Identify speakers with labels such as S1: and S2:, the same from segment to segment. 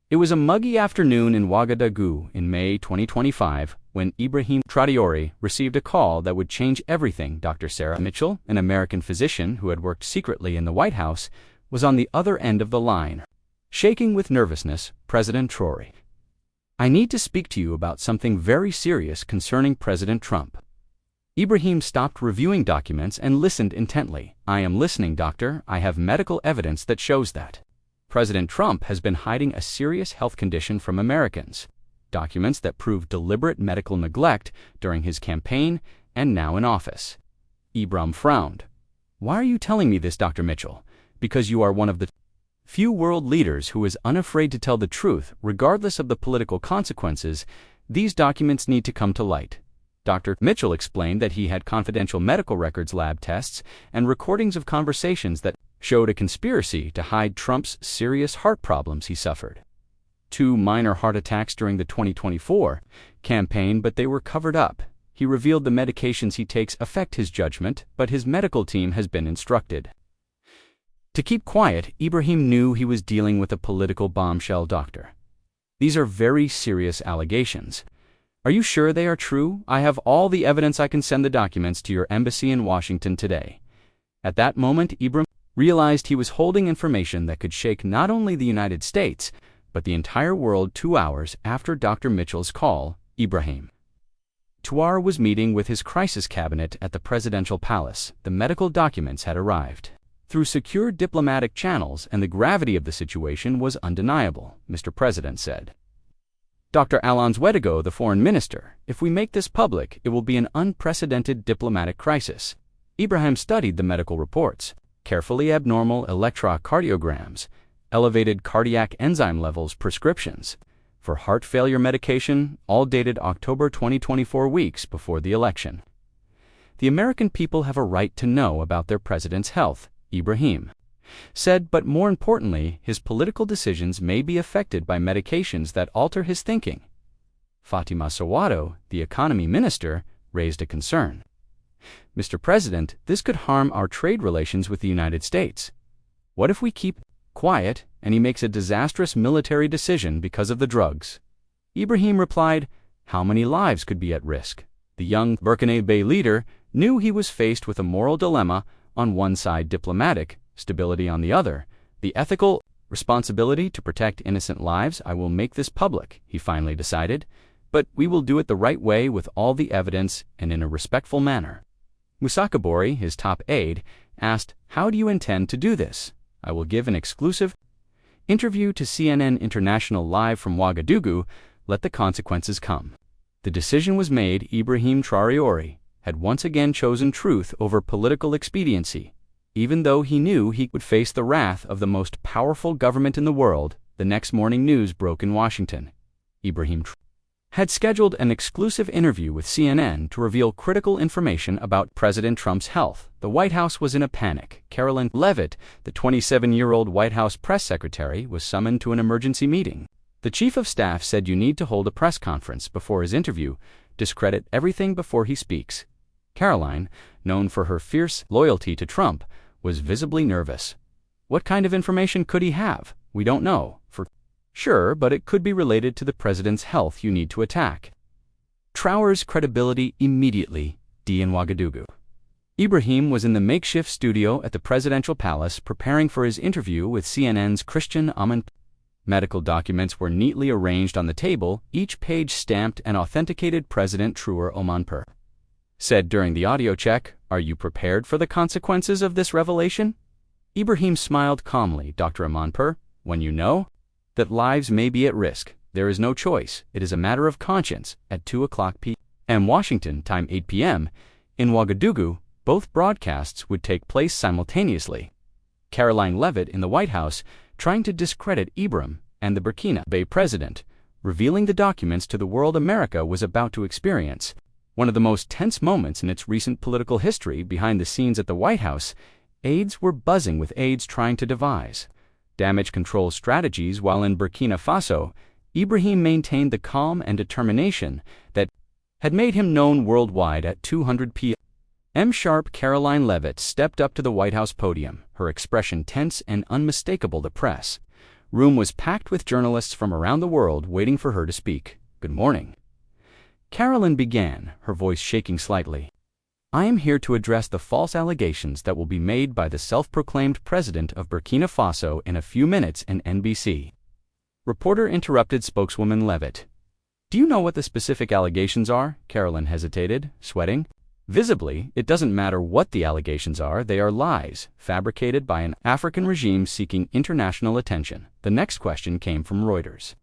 S1: It was a muggy afternoon in Ouagadougou in May 2025 when Ibrahim Traoré received a call that would change everything. Dr. Sarah Mitchell, an American physician who had worked secretly in the White House, was on the other end of the line. Shaking with nervousness, President Traoré. "I need to speak to you about something very serious concerning President Trump." Ibrahim stopped reviewing documents and listened intently. "I am listening, doctor. I have medical evidence that shows that President Trump has been hiding a serious health condition from Americans. Documents that prove deliberate medical neglect during his campaign and now in office." Ibrahim frowned. "Why are you telling me this, Dr. Mitchell? Because you are one of the few world leaders who is unafraid to tell the truth, regardless of the political consequences. These documents need to come to light." Dr. Mitchell explained that he had confidential medical records, lab tests, and recordings of conversations that showed a conspiracy to hide Trump's serious heart problems he suffered. 2 minor heart attacks during the 2024 campaign, but they were covered up. He revealed the medications he takes affect his judgment, but his medical team has been instructed to keep quiet. Ibrahim knew he was dealing with a political bombshell. "Doctor, these are very serious allegations. Are you sure they are true? I have all the evidence. I can send the documents to your embassy in Washington today." At that moment, Ibrahim realized he was holding information that could shake not only the United States, but the entire world. 2 hours after Dr. Mitchell's call, Ibrahim Traoré was meeting with his crisis cabinet at the presidential palace. The medical documents had arrived through secure diplomatic channels, and the gravity of the situation was undeniable. "Mr. President," said Dr. Alphonse Ouedraogo, the foreign minister, "if we make this public, it will be an unprecedented diplomatic crisis." Ibrahim studied the medical reports carefully. Abnormal electrocardiograms, elevated cardiac enzyme levels, prescriptions for heart failure medication, all dated October 2024, weeks before the election. "The American people have a right to know about their president's health," Ibrahim said, "but more importantly, his political decisions may be affected by medications that alter his thinking." Fatima Sawato, the economy minister, raised a concern. "Mr. President, this could harm our trade relations with the United States. What if we keep quiet and he makes a disastrous military decision because of the drugs?" Ibrahim replied, "How many lives could be at risk?" The young Burkinabe leader knew he was faced with a moral dilemma: on one side diplomatic stability, on the other the ethical responsibility to protect innocent lives. "I will make this public," he finally decided, "but we will do it the right way, with all the evidence and in a respectful manner." Moussa Kabori, his top aide, asked, "How do you intend to do this?" "I will give an exclusive interview to CNN International live from Ouagadougou. Let the consequences come." The decision was made. Ibrahim Traoré had once again chosen truth over political expediency. Even though he knew he would face the wrath of the most powerful government in the world, the next morning news broke in Washington. Ibrahim had scheduled an exclusive interview with CNN to reveal critical information about President Trump's health. The White House was in a panic. Karoline Leavitt, the 27-year-old White House press secretary, was summoned to an emergency meeting. The chief of staff said, "You need to hold a press conference before his interview. Discredit everything before he speaks." Karoline, known for her fierce loyalty to Trump, was visibly nervous. "What kind of information could he have? We don't know for sure, but it could be related to the president's health. You need to attack Traoré's credibility immediately." In Ouagadougou, Ibrahim was in the makeshift studio at the presidential palace preparing for his interview with CNN's Christian Aman. Medical documents were neatly arranged on the table, each page stamped and authenticated. President Traoré Omanper said during the audio check, "Are you prepared for the consequences of this revelation?" Ibrahim smiled calmly. "Dr. Omanper, when you know that lives may be at risk, there is no choice. It is a matter of conscience." At 2:00 p.m. Washington time, 8 p.m. in Ouagadougou, both broadcasts would take place simultaneously. Karoline Leavitt in the White House trying to discredit Ibrahim and the Burkina Faso president, revealing the documents to the world America was about to experience one of the most tense moments in its recent political history. Behind the scenes at the White House, aides were buzzing with aides trying to devise damage control strategies, while in Burkina Faso, Ibrahim maintained the calm and determination that had made him known worldwide. At 2:00 p.m. sharp, Karoline Leavitt stepped up to the White House podium, her expression tense and unmistakable. The press Room was packed with journalists from around the world waiting for her to speak. "Good morning." Caroline began, her voice shaking slightly. "I am here to address the false allegations that will be made by the self-proclaimed president of Burkina Faso in a few minutes in NBC." Reporter interrupted spokeswoman Levitt. "Do you know what the specific allegations are?" Caroline hesitated, sweating. Visibly, it doesn't matter what the allegations are, they are lies, fabricated by an African regime seeking international attention. The next question came from Reuters.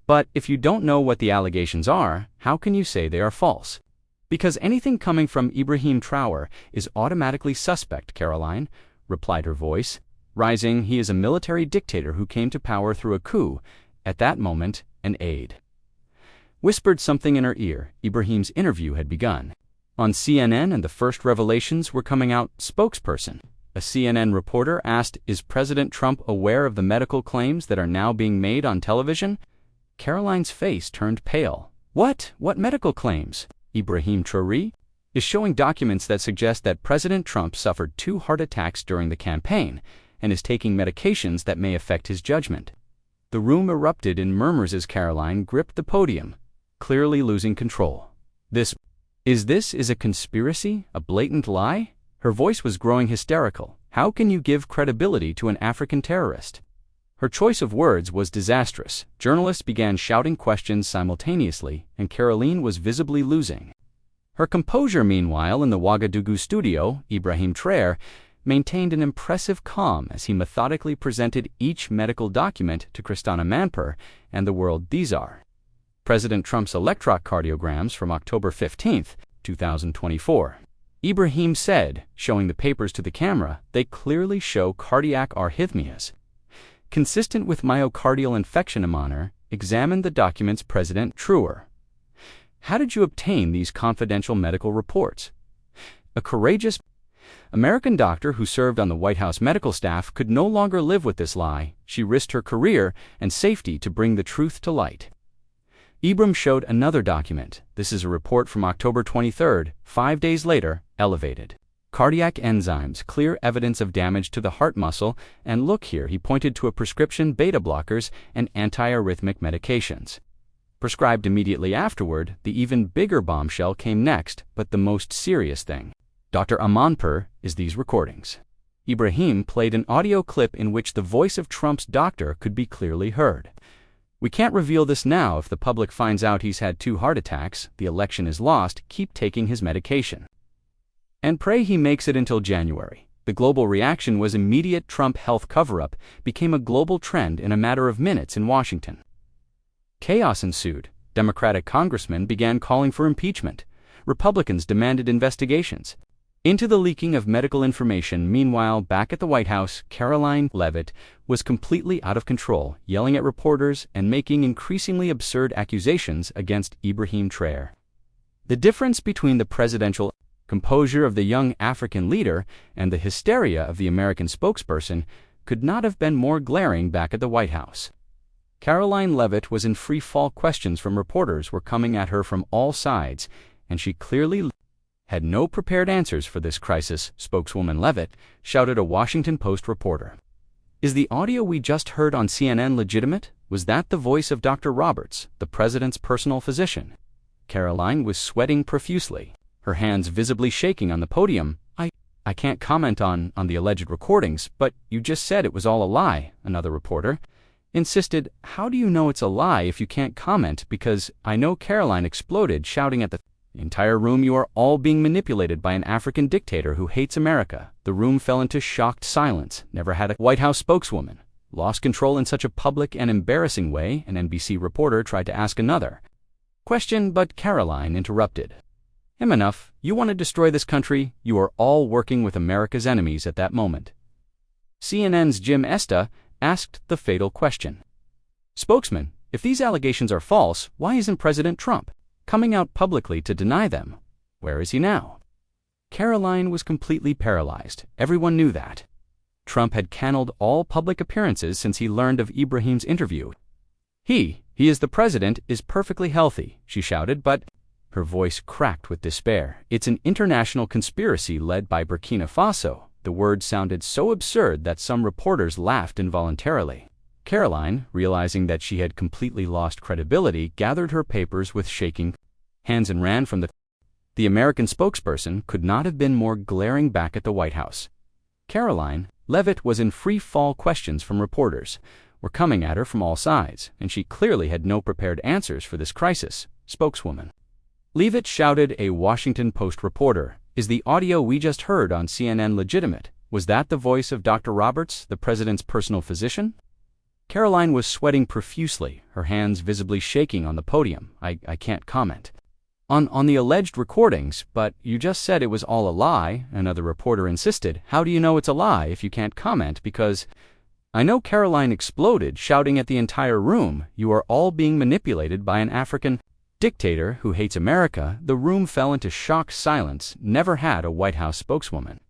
S1: "But if you don't know what the allegations are, how can you say they are false?" "Because anything coming from Ibrahim Traoré is automatically suspect," Caroline replied, her voice rising. "He is a military dictator who came to power through a coup. At that moment, an aide whispered something in her ear. Ibrahim's interview had begun. On CNN, and the first revelations were coming out. Spokesperson. A CNN reporter asked, "Is President Trump aware of the medical claims that are now being made on television?" Caroline's face turned pale. What medical claims?" "Ibrahim Traoré is showing documents that suggest that President Trump suffered 2 heart attacks during the campaign and is taking medications that may affect his judgment." The room erupted in murmurs as Caroline gripped the podium, clearly losing control. This is a conspiracy? A blatant lie?" Her voice was growing hysterical. "How can you give credibility to an African terrorist?" Her choice of words was disastrous. Journalists began shouting questions simultaneously, and Caroline was visibly losing her composure. Meanwhile, in the Ouagadougou studio, Ibrahim Traoré maintained an impressive calm as he methodically presented each medical document to Christina Manper and the world. "These are President Trump's electrocardiograms from October 15, 2024. Ibrahim said, showing the papers to the camera. "They clearly show cardiac arrhythmias consistent with myocardial infarction." Amana examined the documents. President Traoré, "How did you obtain these confidential medical reports?" A courageous American doctor who served on the White House medical staff could no longer live with this lie. She risked her career and safety to bring the truth to light. Ibrahim showed another document. This is a report from October 23, 5 days later. "Elevated cardiac enzymes, clear evidence of damage to the heart muscle, and look here," he pointed to a prescription beta blockers and antiarrhythmic medications. Prescribed immediately afterward, the even bigger bombshell came next, but the most serious thing. Dr. Amanpour is these recordings. Ibrahim played an audio clip in which the voice of Trump's doctor could be clearly heard. "We can't reveal this now. If the public finds out he's had 2 heart attacks, the election is lost. Keep taking his medication and pray he makes it until January." The global reaction was immediate. Trump health cover-up became a global trend in a matter of minutes in Washington. Chaos ensued. Democratic congressmen began calling for impeachment. Republicans demanded investigations into the leaking of medical information. Meanwhile, back at the White House, Caroline Levitt was completely out of control, yelling at reporters and making increasingly absurd accusations against Ibrahim Traoré. The difference between the presidential composure of the young African leader and the hysteria of the American spokesperson could not have been more glaring. Back at the White House, Caroline Levitt was in free fall. Questions from reporters were coming at her from all sides, and she clearly had no prepared answers for this crisis. Spokeswoman Levitt shouted a Washington Post reporter. "Is the audio we just heard on CNN legitimate? Was that the voice of Dr. Roberts, the president's personal physician?" Caroline was sweating profusely, her hands visibly shaking on the podium. I can't comment on the alleged recordings, but you just said it was all a lie," another reporter insisted. "How do you know it's a lie if you can't comment?" "Because I know," Caroline exploded, shouting at the entire room. "You are all being manipulated by an African dictator who hates America." The room fell into shocked silence. Never had a White House spokeswoman lost control in such a public and embarrassing way. An NBC reporter tried to ask another question, but Caroline interrupted. Enough. You want to destroy this country. You are all working with America's enemies." At that moment, CNN's Jim Esta asked the fatal question. "Spokesman, if these allegations are false, why isn't President Trump coming out publicly to deny them? Where is he now?" Caroline was completely paralyzed. Everyone knew that Trump had canceled all public appearances since he learned of Ibrahim's interview. He is the president, is perfectly healthy," she shouted, but her voice cracked with despair. "It's an international conspiracy led by Burkina Faso." The word sounded so absurd that some reporters laughed involuntarily. Caroline, realizing that she had completely lost credibility, gathered her papers with shaking hands and ran from the American spokesperson could not have been more glaring back at the White House. Caroline Leavitt was in free fall. Questions from reporters were coming at her from all sides, and she clearly had no prepared answers for this crisis. Spokeswoman Leavitt shouted. A Washington Post reporter, "Is the audio we just heard on CNN legitimate? Was that the voice of Dr. Roberts, the president's personal physician?" Caroline was sweating profusely, her hands visibly shaking on the podium. I can't comment on the alleged recordings, but you just said it was all a lie," another reporter insisted. "How do you know it's a lie if you can't comment? Because I know." Caroline exploded, shouting at the entire room, "You are all being manipulated by an African dictator who hates America." The room fell into shocked silence. Never had a White House spokeswoman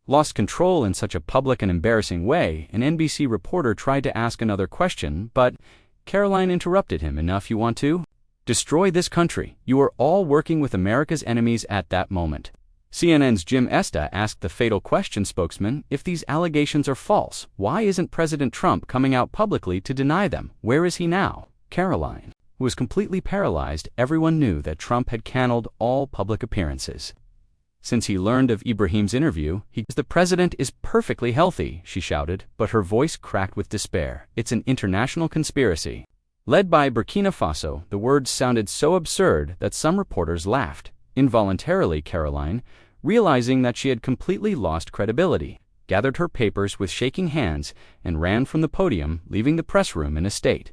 S1: lost control in such a public and embarrassing way. An NBC reporter tried to ask another question, but Caroline interrupted him. "Enough. You want to destroy this country. You are all working with America's enemies." At that moment, CNN's Jim Esta asked the fatal question. "Spokesman, if these allegations are false, why isn't President Trump coming out publicly to deny them? Where is he now?" Caroline, who was completely paralyzed, everyone knew that Trump had canceled all public appearances since he learned of Ibrahim's interview. "The president is perfectly healthy," she shouted, but her voice cracked with despair. "It's an international conspiracy led by Burkina Faso." The words sounded so absurd that some reporters laughed. Involuntarily, Caroline, realizing that she had completely lost credibility, gathered her papers with shaking hands and ran from the podium, leaving the press room in a state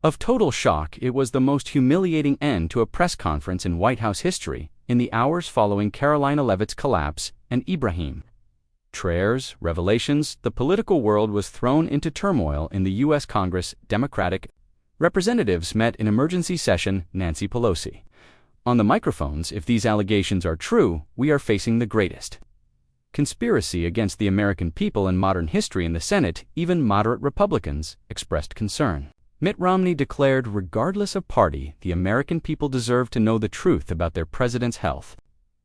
S1: of total shock. It was the most humiliating end to a press conference in White House history. In the hours following Caroline Leavitt's collapse and Ibrahim Traoré's revelations, the political world was thrown into turmoil. In the U.S. Congress, Democratic representatives met in emergency session. Nancy Pelosi on the microphones, "If these allegations are true, we are facing the greatest conspiracy against the American people in modern history." In the Senate, even moderate Republicans expressed concern. Mitt Romney declared, "Regardless of party, the American people deserve to know the truth about their president's health."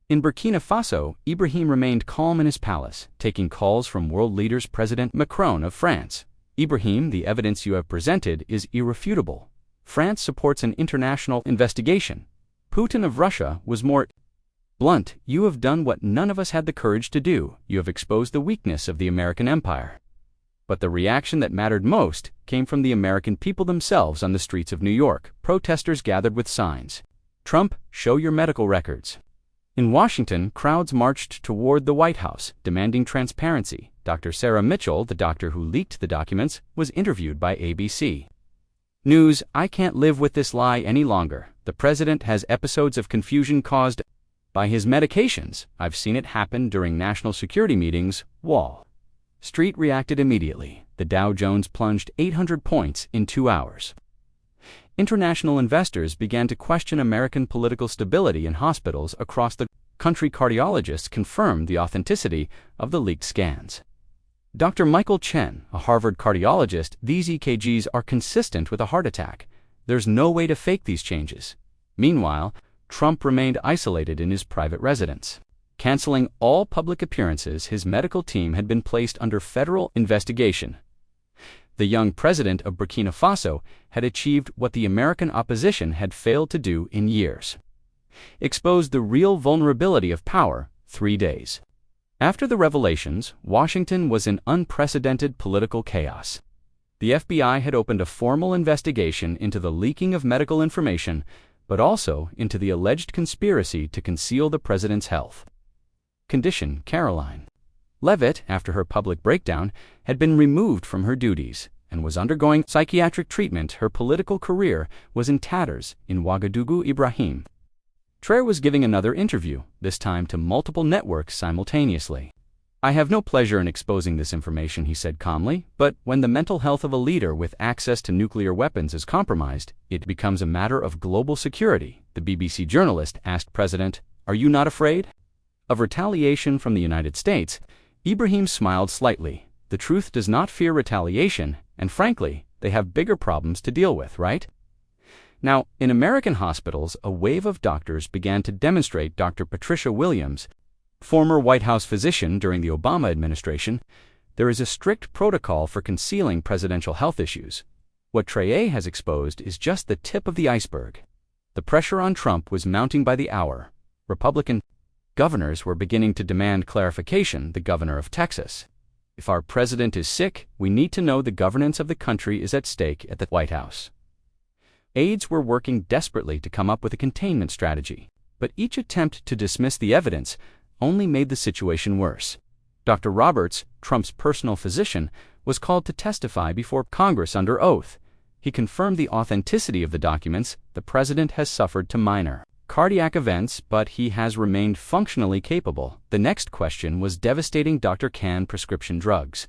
S1: In Burkina Faso, Ibrahim remained calm in his palace, taking calls from world leaders. President Macron of France, "Ibrahim, the evidence you have presented is irrefutable. France supports an international investigation." Putin of Russia was more blunt, "You have done what none of us had the courage to do. You have exposed the weakness of the American empire." But the reaction that mattered most came from the American people themselves. On the streets of New York, protesters gathered with signs, "Trump, show your medical records." In Washington, crowds marched toward the White House, demanding transparency. Dr. Sarah Mitchell, the doctor who leaked the documents, was interviewed by ABC News. "I can't live with this lie any longer. The president has episodes of confusion caused by his medications. I've seen it happen during national security meetings." Wall Street reacted immediately. The Dow Jones plunged 800 points in 2 hours. International investors began to question American political stability in hospitals across the country. Cardiologists confirmed the authenticity of the leaked scans. Dr. Michael Chen, a Harvard cardiologist, "These EKGs are consistent with a heart attack. There's no way to fake these changes." Meanwhile, Trump remained isolated in his private residence. Canceling all public appearances, his medical team had been placed under federal investigation. The young president of Burkina Faso had achieved what the American opposition had failed to do in years: exposed the real vulnerability of power. 3 days after the revelations, Washington was in unprecedented political chaos. The FBI had opened a formal investigation into the leaking of medical information, but also into the alleged conspiracy to conceal the president's health condition. Caroline Leavitt, after her public breakdown, had been removed from her duties and was undergoing psychiatric treatment. Her political career was in tatters. In Ouagadougou, Ibrahim Traoré was giving another interview, this time to multiple networks simultaneously. "I have no pleasure in exposing this information," he said calmly, "but when the mental health of a leader with access to nuclear weapons is compromised, it becomes a matter of global security." The BBC journalist asked President, "Are you not afraid of retaliation from the United States?" Ibrahim smiled slightly. "The truth does not fear retaliation, and frankly, they have bigger problems to deal with, right?" Now, in American hospitals, a wave of doctors began to demonstrate. Dr. Patricia Williams, former White House physician during the Obama administration, There is a strict protocol for concealing presidential health issues. What Traoré has exposed is just the tip of the iceberg. The pressure on Trump was mounting by the hour. Republican governors were beginning to demand clarification, the governor of Texas. If our president is sick, we need to know the governance of the country is at stake at the White House. Aides were working desperately to come up with a containment strategy, but each attempt to dismiss the evidence only made the situation worse. Dr. Roberts, Trump's personal physician, was called to testify before Congress under oath. He confirmed the authenticity of the documents. The president has suffered to minor cardiac events, but he has remained functionally capable. The next question was devastating. Dr. Can prescription drugs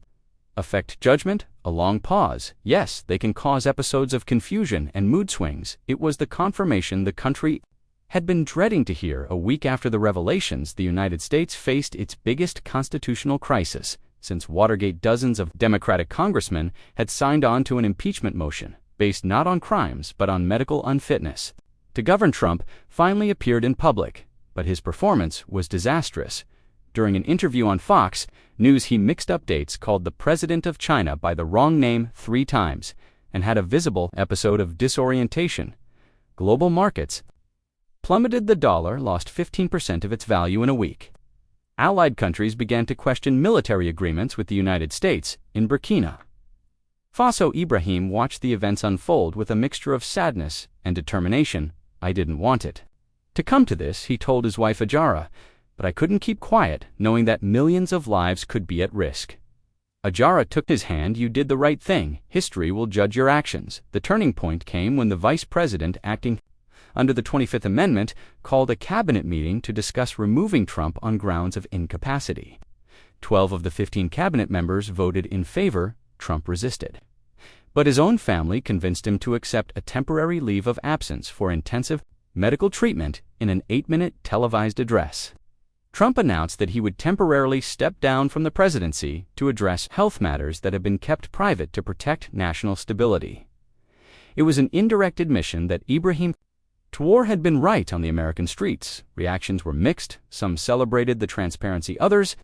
S1: affect judgment? A long pause. Yes, they can cause episodes of confusion and mood swings. It was the confirmation the country had been dreading to hear. A week after the revelations, the United States faced its biggest constitutional crisis since Watergate. Dozens of Democratic congressmen had signed on to an impeachment motion based not on crimes but on medical unfitness to govern. Trump finally appeared in public, but his performance was disastrous. During an interview on Fox News, he mixed up dates, called the president of China by the wrong name 3 times, and had a visible episode of disorientation. Global markets plummeted. The dollar lost 15% of its value in a week. Allied countries began to question military agreements with the United States. In Burkina Faso, Ibrahim watched the events unfold with a mixture of sadness and determination. I didn't want it to come to this, he told his wife Ajara, but I couldn't keep quiet, knowing that millions of lives could be at risk. Ajara took his hand. You did the right thing. History will judge your actions. The turning point came when the vice president, acting under the 25th Amendment, called a cabinet meeting to discuss removing Trump on grounds of incapacity. 12 of the 15 cabinet members voted in favor. Trump resisted, but his own family convinced him to accept a temporary leave of absence for intensive medical treatment. In an 8-minute televised address, Trump announced that he would temporarily step down from the presidency to address health matters that have been kept private to protect national stability. It was an indirect admission that Ibrahim Traoré had been right on the American streets. Reactions were mixed. Some celebrated the transparency, others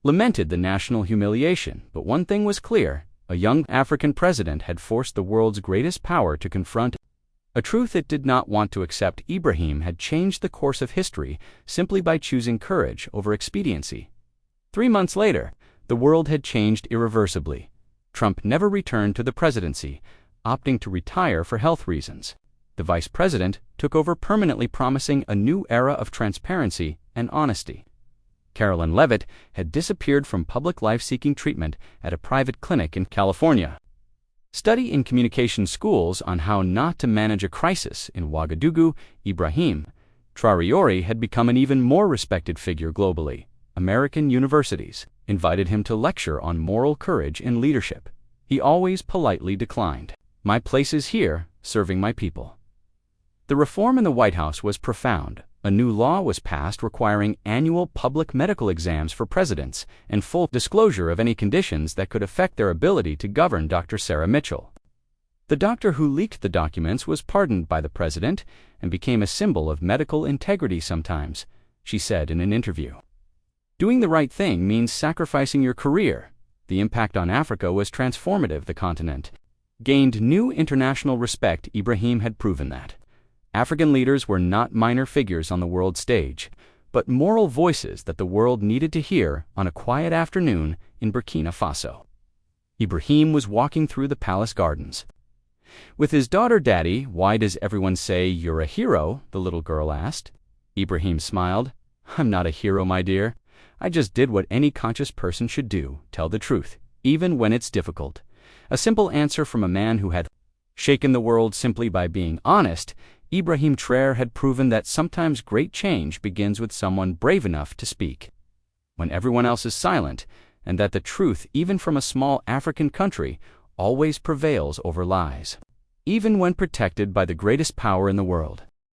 S1: lamented the national humiliation. But one thing was clear: a young African president had forced the world's greatest power to confront a truth it did not want to accept. Ibrahim had changed the course of history simply by choosing courage over expediency. 3 months later, the world had changed irreversibly. Trump never returned to the presidency, opting to retire for health reasons. The vice president took over permanently, promising a new era of transparency and honesty. Carolyn Leavitt had disappeared from public life, seeking treatment at a private clinic in California. Study in communication schools on how not to manage a crisis in Ouagadougou. Ibrahim Traoré had become an even more respected figure globally. American universities invited him to lecture on moral courage in leadership. He always politely declined. My place is here, serving my people. The reform in the White House was profound. A new law was passed requiring annual public medical exams for presidents and full disclosure of any conditions that could affect their ability to govern. Dr. Sarah Mitchell, the doctor who leaked the documents, was pardoned by the president and became a symbol of medical integrity. Sometimes, she said in an interview, doing the right thing means sacrificing your career. The impact on Africa was transformative. The continent gained new international respect. Ibrahim had proven that African leaders were not minor figures on the world stage, but moral voices that the world needed to hear. On a quiet afternoon in Burkina Faso, Ibrahim was walking through the palace gardens with his daughter. Daddy, why does everyone say you're a hero? The little girl asked. Ibrahim smiled. I'm not a hero, my dear. I just did what any conscious person should do: tell the truth, even when it's difficult. A simple answer from a man who had shaken the world simply by being honest. Ibrahim Traoré had proven that sometimes great change begins with someone brave enough to speak when everyone else is silent, and that the truth, even from a small African country, always prevails over lies, even when protected by the greatest power in the world.